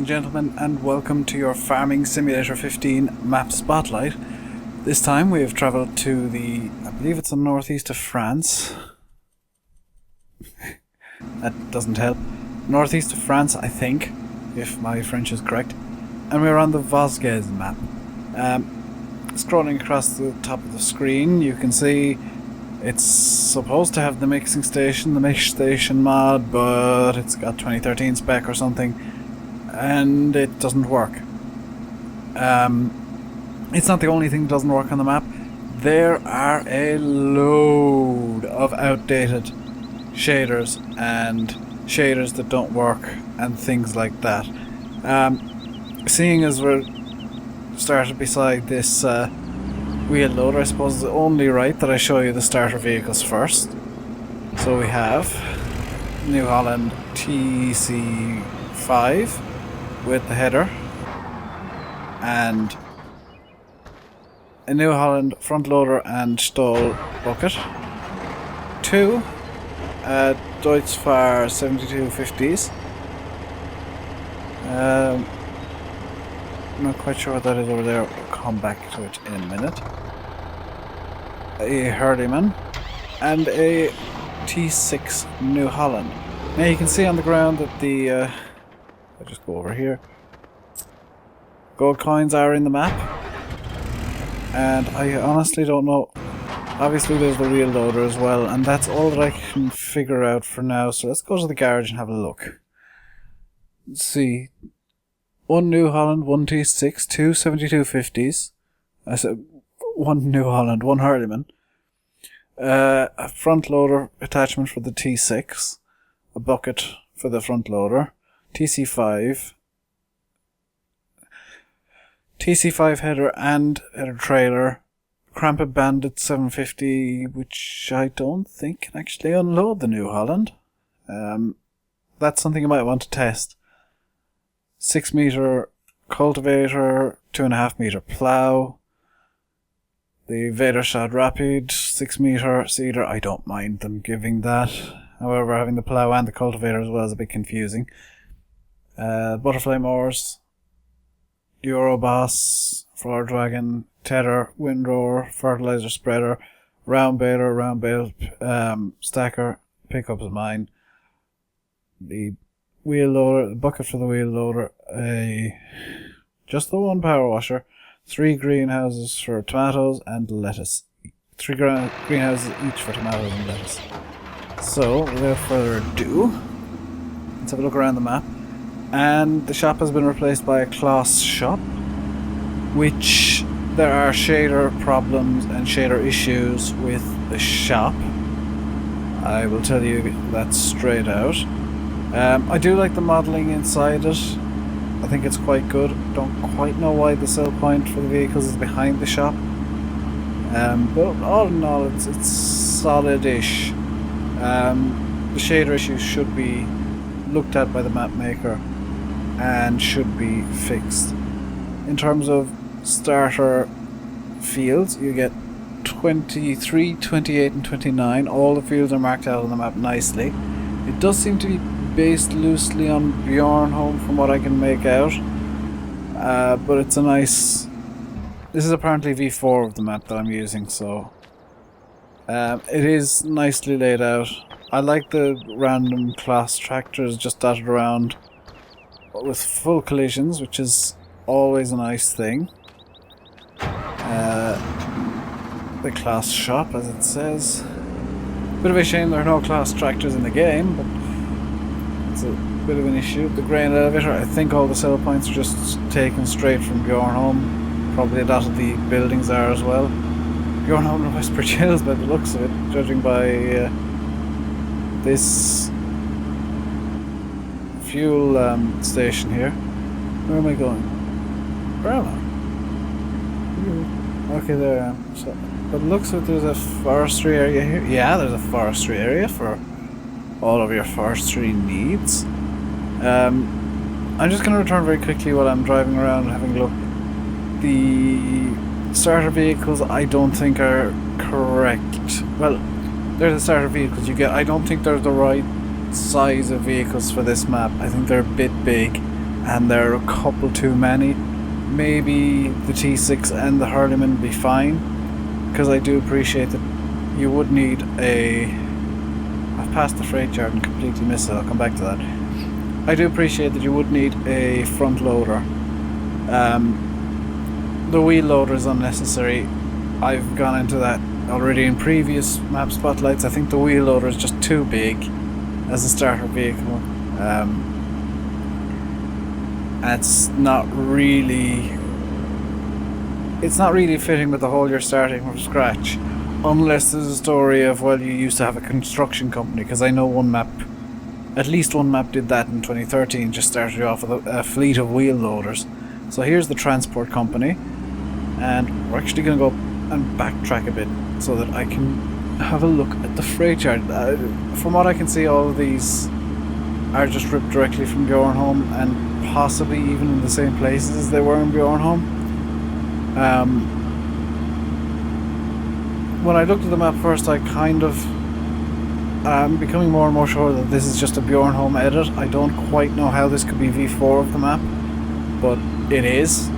and gentlemen, and welcome to your Farming Simulator 15 map spotlight. This time we have travelled to I believe it's the northeast of France. That doesn't help. Northeast of France, I think, if my French is correct. And we're on the Vosges map. Scrolling across the top of the screen, you can see it's supposed to have the mixing station, the mix station mod, but it's got 2013 spec or something, and it doesn't work. It's not the only thing that doesn't work on the map. There are a load of outdated shaders and shaders that don't work and things like that. Seeing as we're started beside this wheel loader, I suppose it's only right that I show you the starter vehicles first. So we have New Holland TC5 with the header, and a New Holland front loader and stall bucket, two Deutz-Fahr 7250s. I'm not quite sure what that is over there. We'll come back to it in a minute. A Hurleyman and a T6 New Holland. Now you can see on the ground that I'll just go over here. Gold coins are in the map, and I honestly don't know. Obviously there's the wheel loader as well, and that's all that I can figure out for now. So let's go to the garage and have a look. Let's see. One New Holland, one T6, two 7250s. I said one New Holland, one Hurleyman. A front loader attachment for the T6. A bucket for the front loader. TC5. TC5 header and header trailer. Cramped Bandit 750, which I don't think can actually unload the New Holland. That's something you might want to test. 6 meter cultivator, 2.5 meter plough. The Vadershot Rapid 6 meter seeder. I don't mind them giving that. However, having the plough and the cultivator as well is a bit confusing. Butterfly mowers, Euroboss, floor dragon, tether, windrower, fertilizer spreader, round bale stacker, pickups of mine. The wheel loader, the bucket for the wheel loader, just the one power washer, 3 greenhouses for tomatoes and lettuce. 3 greenhouses each for tomatoes and lettuce. So, without further ado, let's have a look around the map. And the shop has been replaced by a Kloss shop, which there are shader problems and shader issues with the shop. I will tell you that straight out. I do like the modelling inside it. I think it's quite good. Don't quite know why the sell point for the vehicles is behind the shop. But all in all, it's solid-ish. The shader issues should be looked at by the map maker and should be fixed. In terms of starter fields, you get 23, 28 and 29. All the fields are marked out on the map nicely. It does seem to be based loosely on Bjornholm from what I can make out, but it's a nice... This is apparently V4 of the map that I'm using, so it is nicely laid out. I like the random class tractors just dotted around with full collisions, which is always a nice thing. The class shop, as it says. Bit of a shame there are no class tractors in the game, but it's a bit of an issue. The grain elevator, I think all the sell points are just taken straight from Bjornholm. Probably a lot of the buildings are as well. Bjornholm and Westbridge Hills by the looks of it, judging by this fuel station here. Where am I going? Where am I? Okay, there I am. So, but it looks like there's a forestry area here. Yeah, there's a forestry area for all of your forestry needs. I'm just going to return very quickly while I'm driving around and having a look. The starter vehicles I don't think are correct. Well, they're the starter vehicles you get. I don't think they're the right size of vehicles for this map. I think they're a bit big, and there are a couple too many. Maybe the T6 and the Hurleyman would be fine, because I do appreciate that you would need a... I've passed the freight yard and completely missed it, I'll come back to that. I do appreciate that you would need a front loader. The wheel loader is unnecessary. I've gone into that already in previous map spotlights. I think the wheel loader is just too big as a starter vehicle. It's not really fitting with the whole you're starting from scratch, unless there's a story of, well, you used to have a construction company, because I know at least one map did that in 2013, just started off with a fleet of wheel loaders. So here's the transport company, and we're actually going to go and backtrack a bit so that I can have a look at the freight yard. From what I can see, all of these are just ripped directly from Bjornholm, and possibly even in the same places as they were in Bjornholm. When I looked at the map first, I kind of I'm becoming more and more sure that this is just a Bjornholm edit. I don't quite know how this could be V4 of the map, but it is,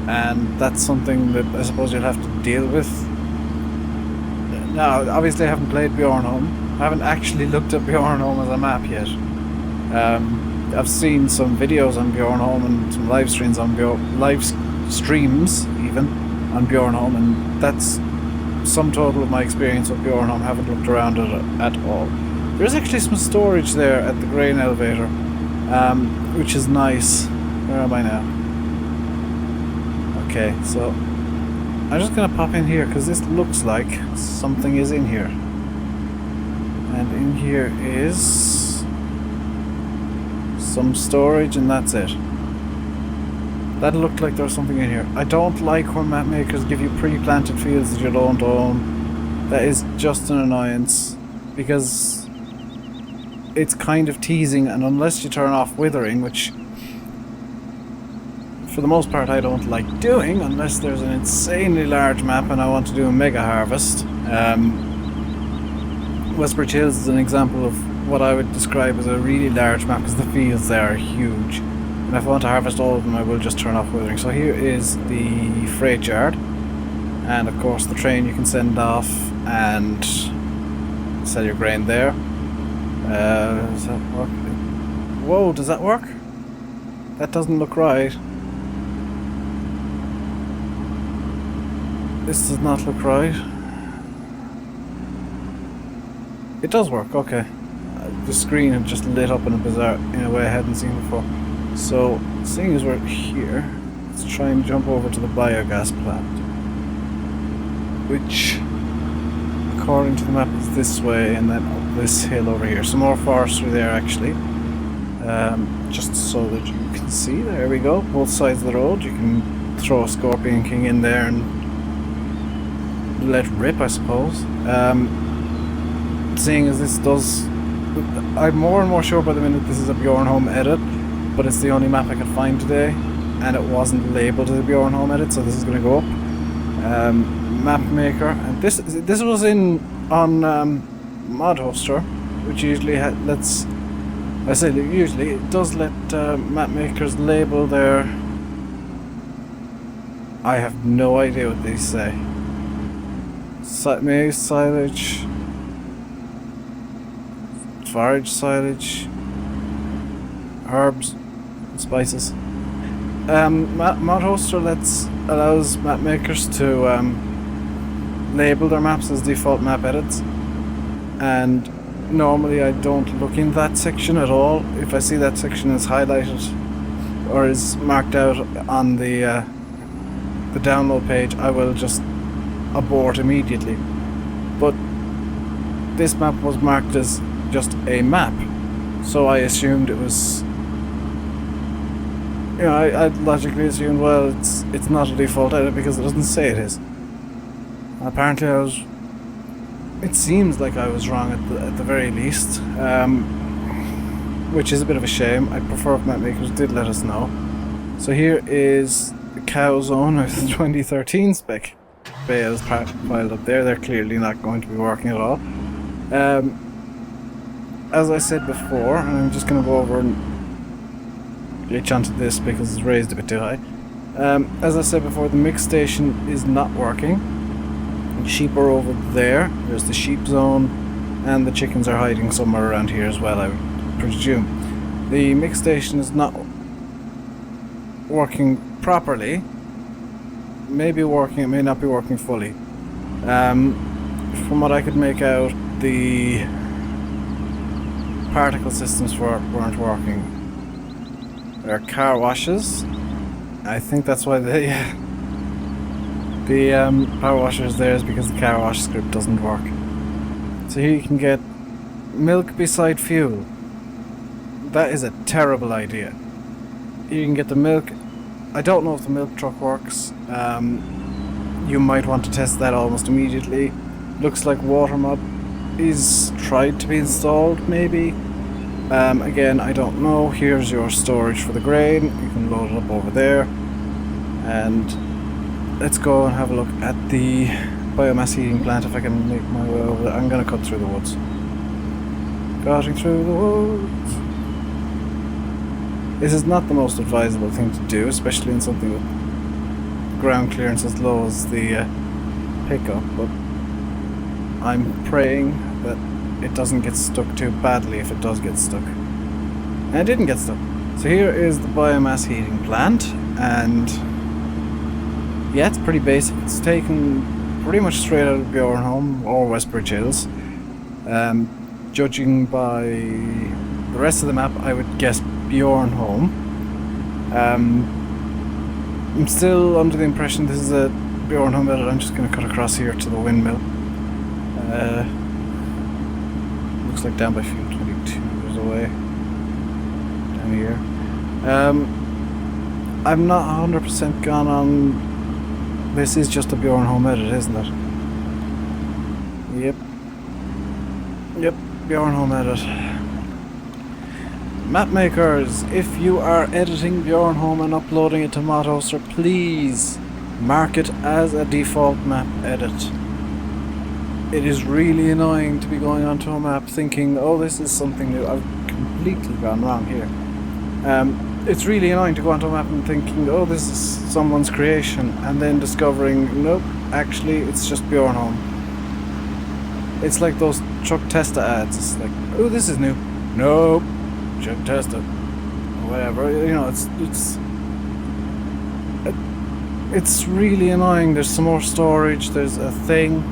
and that's something that I suppose you'll have to deal with. Now, obviously I haven't played Bjornholm. I haven't actually looked at Bjornholm as a map yet. I've seen some videos on Bjornholm and some live streams on even on Bjornholm, and that's sum total of my experience with Bjornholm. Haven't looked around at all. There's actually some storage there at the grain elevator, which is nice. Where am I now? Okay, so I'm just gonna pop in here because this looks like something is in here, and in here is some storage, and that's it. That looked like there was something in here. I don't like when map makers give you pre-planted fields that you don't own. That is just an annoyance, because it's kind of teasing, and unless you turn off withering, which for the most part I don't like doing, unless there's an insanely large map and I want to do a mega harvest. Westbridge Hills is an example of what I would describe as a really large map, because the fields there are huge. And if I want to harvest all of them, I will just turn off withering. So here is the freight yard, and of course the train you can send off and sell your grain there. Does that work? Whoa, does that work? That doesn't look right. This does not look right. It does work, okay. The screen had just lit up in a way I hadn't seen before. So, seeing as we're here, let's try and jump over to the biogas plant, which, according to the map, is this way, and then up this hill over here. Some more forestry there, actually. Just so that you can see, there we go, both sides of the road. You can throw a Scorpion King in there and let rip, I suppose. Seeing as this does... I'm more and more sure by the minute this is a Bjornholm edit, but it's the only map I could find today, and it wasn't labelled as a Bjornholm edit, so this is going to go up. Map maker, and this was on Mod Hoster, which usually lets... I say usually, it does let map makers label their... I have no idea what these say. Maize silage, forage silage, herbs, and spices. Mod Hoster allows map makers to label their maps as default map edits, and normally I don't look in that section at all. If I see that section is highlighted or is marked out on the download page, I will just abort immediately. But this map was marked as just a map, so I assumed it was, you know, I logically assumed, well, it's not a default edit because it doesn't say it is. Apparently it seems like I was wrong at the very least, which is a bit of a shame. I prefer if map makers did let us know. So here is the cow zone with the 2013 spec bales piled up there. They're clearly not going to be working at all. As I said before, and I'm just going to go over and glitch onto this because it's raised a bit too high. As I said before, the mix station is not working. Sheep are over there. There's the sheep zone, and the chickens are hiding somewhere around here as well, I would presume. The mix station is not working properly. Maybe working, it may not be working fully. From what I could make out, the particle systems weren't working. There are car washes. I think that's why the power washer is there, is because the car wash script doesn't work. So here you can get milk beside fuel. That is a terrible idea. You can get the milk. I don't know if the milk truck works. You might want to test that almost immediately. Looks like Watermob is tried to be installed, maybe. Again, I don't know. Here's your storage for the grain. You can load it up over there. And let's go and have a look at the biomass heating plant if I can make my way over there. I'm going to cut through the woods. Cutting through the woods. This is not the most advisable thing to do, especially in something with ground clearance as low as the pickup, but I'm praying that it doesn't get stuck too badly if it does get stuck. And it didn't get stuck. So here is the biomass heating plant, and yeah, it's pretty basic. It's taken pretty much straight out of Bjornholm or Westbridge Hills. Judging by the rest of the map, I would guess Bjornholm. I'm still under the impression this is a Bjornholm edit. I'm just going to cut across here to the windmill. Looks like down by field 22 there's a way. Down here. I'm not 100% gone on. This is just a Bjornholm edit, isn't it? Yep, Bjornholm edit. Mapmakers, if you are editing Bjornholm and uploading it to Modhoster, please mark it as a default map edit. It is really annoying to be going onto a map thinking, oh, this is something new. I've completely gone wrong here. It's really annoying to go onto a map and thinking, oh, this is someone's creation, and then discovering, nope, actually it's just Bjornholm. It's like those truck Testa ads. It's like, oh, this is new. Nope, truck Testa. Whatever, you know, it's really annoying. There's some more storage, there's a thing.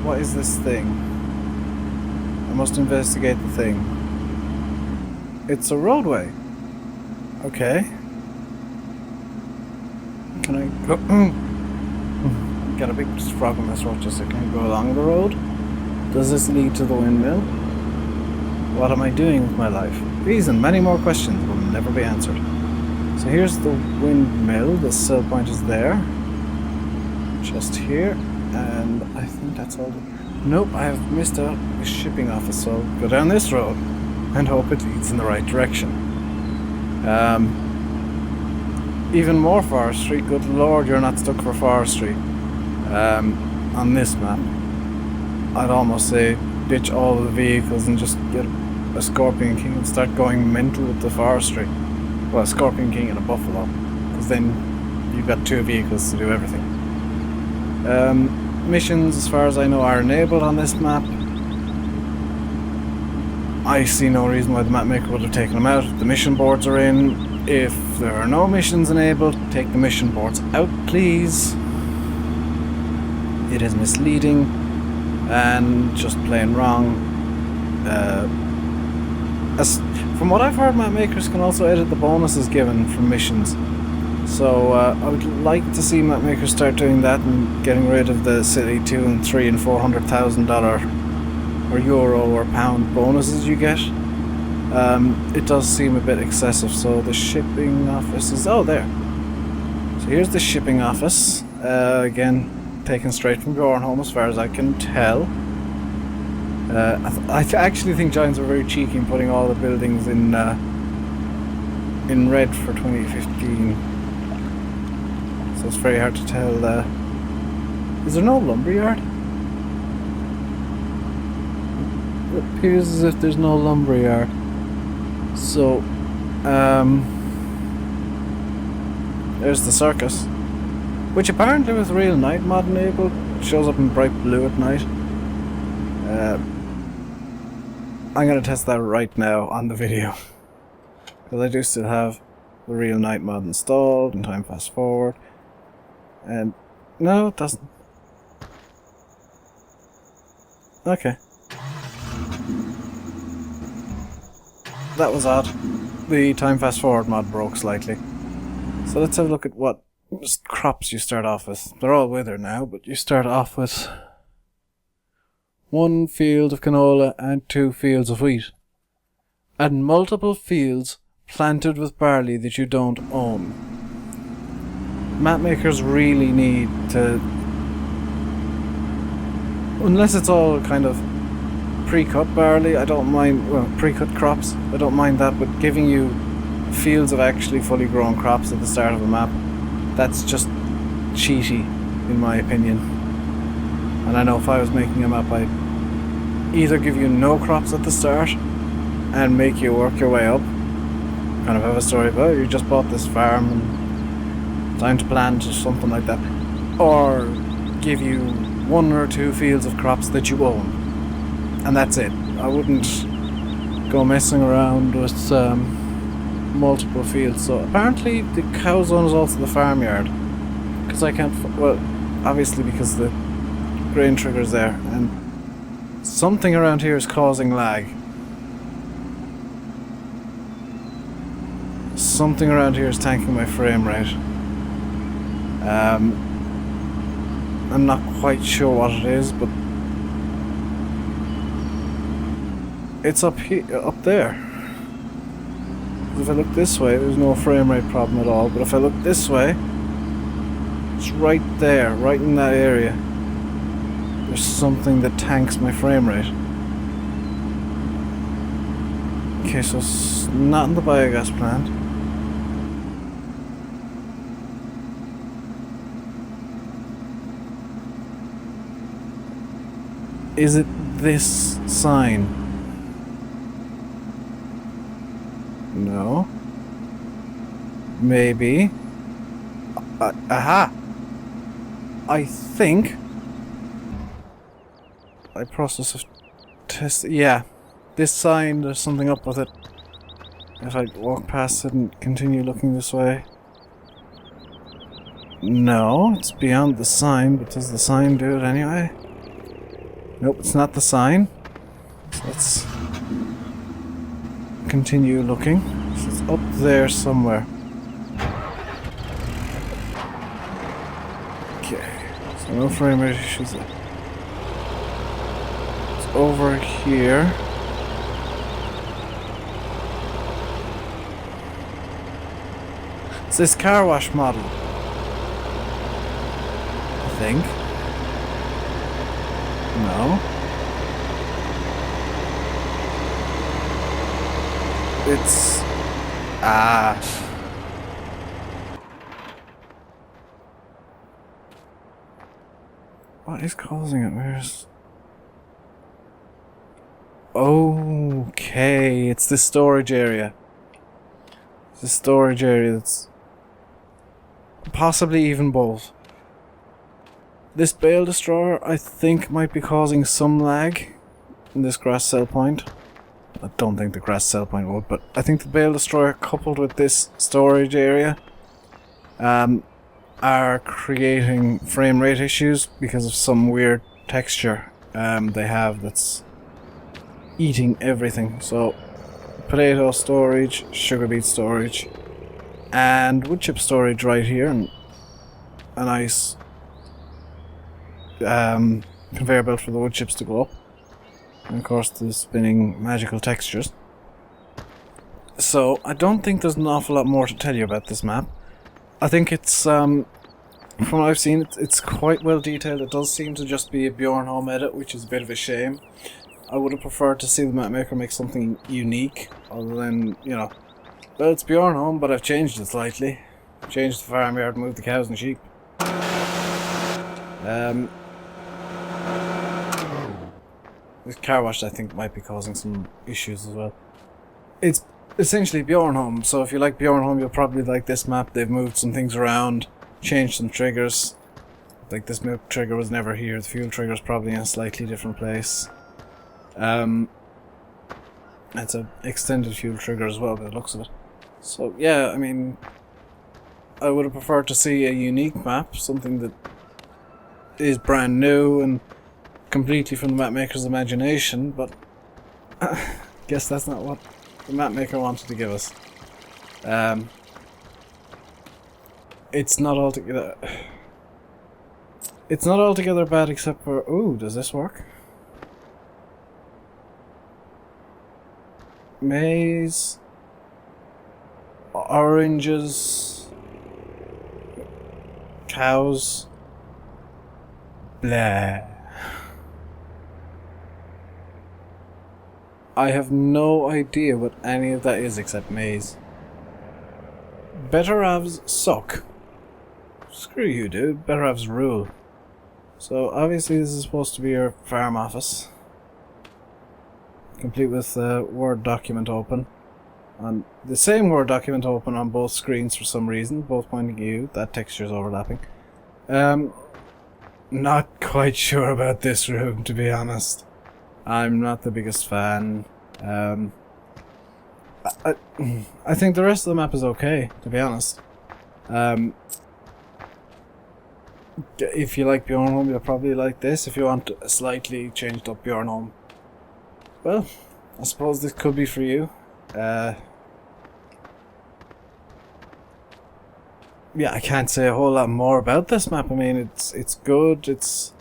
What is this thing? I must investigate the thing. It's a roadway. Okay. Can I go? Got a big frog on this road. Just can I go along the road? Does this lead to the windmill? What am I doing with my life? These and many more questions will never be answered. So here's the windmill. The sell point is there. Just here. And I think that's all. Nope, I have missed out the shipping office, so I'll go down this road and hope it leads in the right direction. Even more forestry. Good lord, you're not stuck for forestry. On this map, I'd almost say ditch all of the vehicles and just get a Scorpion King and start going mental with the forestry. Well, a Scorpion King and a Buffalo, because then you've got two vehicles to do everything. Missions, as far as I know, are enabled on this map. I see no reason why the mapmaker would have taken them out. The mission boards are in. If there are no missions enabled, take the mission boards out, please. It is misleading and just plain wrong. From what I've heard, mapmakers can also edit the bonuses given from missions. So I would like to see mapmakers start doing that and getting rid of the silly $200,000 and $300,000 and $400,000 or euro or pound bonuses you get. It does seem a bit excessive. So the shipping office is there. So here's the shipping office. Again, taken straight from Bjornholm as far as I can tell. I actually think Giants were very cheeky in putting all the buildings in red for 2015. So it's very hard to tell. Is there no lumberyard? It appears as if there's no lumberyard. So, There's the circus, which apparently with real night mod enabled shows up in bright blue at night. I'm gonna test that right now on the video, because I do still have the real night mod installed and time fast forward, and no, it doesn't. Okay, that was odd. The time fast forward mod broke slightly. So let's have a look at what crops you start off with. They're all withered now, but you start off with 1 field of canola and 2 fields of wheat, and multiple fields planted with barley that you don't own. Map makers really need to, unless it's all kind of pre-cut barley, I don't mind, well, pre-cut crops, I don't mind that, but giving you fields of actually fully grown crops at the start of a map, that's just cheaty, in my opinion. And I know if I was making a map, I'd either give you no crops at the start and make you work your way up, kind of have a story about you just bought this farm and time to plant or something like that, or give you 1 or 2 fields of crops that you own, and that's it. I wouldn't go messing around with multiple fields. So apparently the cow zone is also the farmyard, because I can't, well, obviously because the grain trigger's there, and something around here is causing lag. Something around here is tanking my frame rate. I'm not quite sure what it is, but it's up here, up there. If I look this way, there's no frame rate problem at all, but if I look this way, it's right there, right in that area. There's something that tanks my frame rate. Okay, so it's not in the biogas plant. Is it this sign? No. Maybe. Aha! I think I process of test. Yeah, this sign, there's something up with it. If I walk past it and continue looking this way. No, it's beyond the sign, but does the sign do it anyway? Nope, it's not the sign. So let's continue looking. So it's up there somewhere. Okay, so no frame rate issues. It's over here. It's this car wash model, I think. No. It's... What is causing it? Where's... Okay, it's this storage area. It's the storage area that's... possibly even both. This bale destroyer, I think, might be causing some lag in this grass cell point. I don't think the grass cell point would, but I think the bale destroyer coupled with this storage area are creating frame rate issues because of some weird texture they have that's eating everything. So, potato storage, sugar beet storage, and wood chip storage right here, and a nice conveyor belt for the wood chips to go up, and of course the spinning magical textures. So I don't think there's an awful lot more to tell you about this map. I think it's from what I've seen, it's quite well detailed. It does seem to just be a Bjorn Home edit, which is a bit of a shame. I would have preferred to see the map maker make something unique, other than, you know, well, it's Bjorn Home, but I've changed it slightly. Changed the farmyard, moved the cows and sheep. This car wash, I think, might be causing some issues as well. It's essentially Bjornholm. So if you like Bjornholm, you'll probably like this map. They've moved some things around, changed some triggers. Like this milk trigger was never here. The fuel trigger is probably in a slightly different place. It's an extended fuel trigger as well by the looks of it. So yeah, I mean, I would have preferred to see a unique map, something that is brand new and completely from the map maker's imagination, but I guess that's not what the map maker wanted to give us. It's not altogether bad except for... Ooh, does this work? Maize, oranges, cows, blah. I have no idea what any of that is except maize. Better halves suck. Screw you, dude. Better halves rule. So obviously this is supposed to be your farm office, complete with a Word document open. And the same Word document open on both screens for some reason, both pointing at you. That texture is overlapping. Not quite sure about this room, to be honest. I'm not the biggest fan. I think the rest of the map is okay, to be honest. If you like Bjornholm, you'll probably like this. If you want a slightly changed up Bjornholm, well, I suppose this could be for you. Yeah, I can't say a whole lot more about this map. I mean, it's good. It's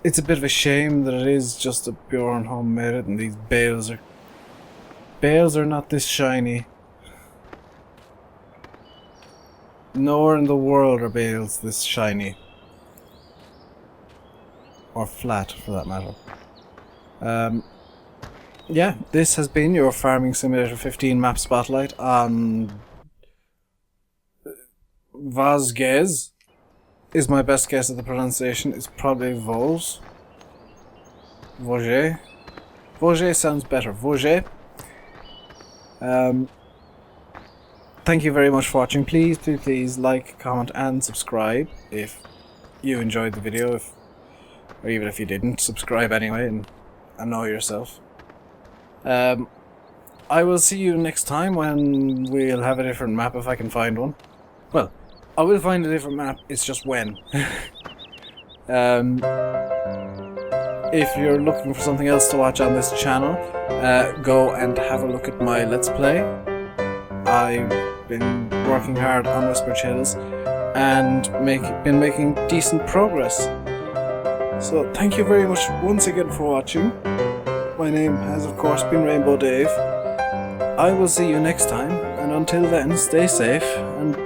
a bit of a shame that it is just a Bjornholm made it, and these bales are not this shiny. Nowhere in the world are bales this shiny. Or flat, for that matter. Yeah, this has been your Farming Simulator 15 map spotlight on Vosges. Is my best guess at the pronunciation. It's probably Vosges. Vosges. Vosges sounds better. Vosges. Thank you very much for watching. Please like, comment and subscribe if you enjoyed the video, or even if you didn't, subscribe anyway and annoy yourself. I will see you next time when we'll have a different map if I can find one. Well, I will find a different map, it's just when. If you're looking for something else to watch on this channel, go and have a look at my Let's Play. I've been working hard on Whispered Hills and been making decent progress. So thank you very much once again for watching. My name has of course been Rainbow Dave. I will see you next time, and until then, stay safe and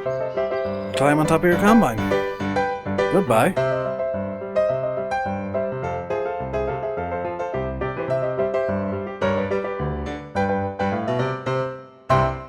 climb on top of your combine. Goodbye.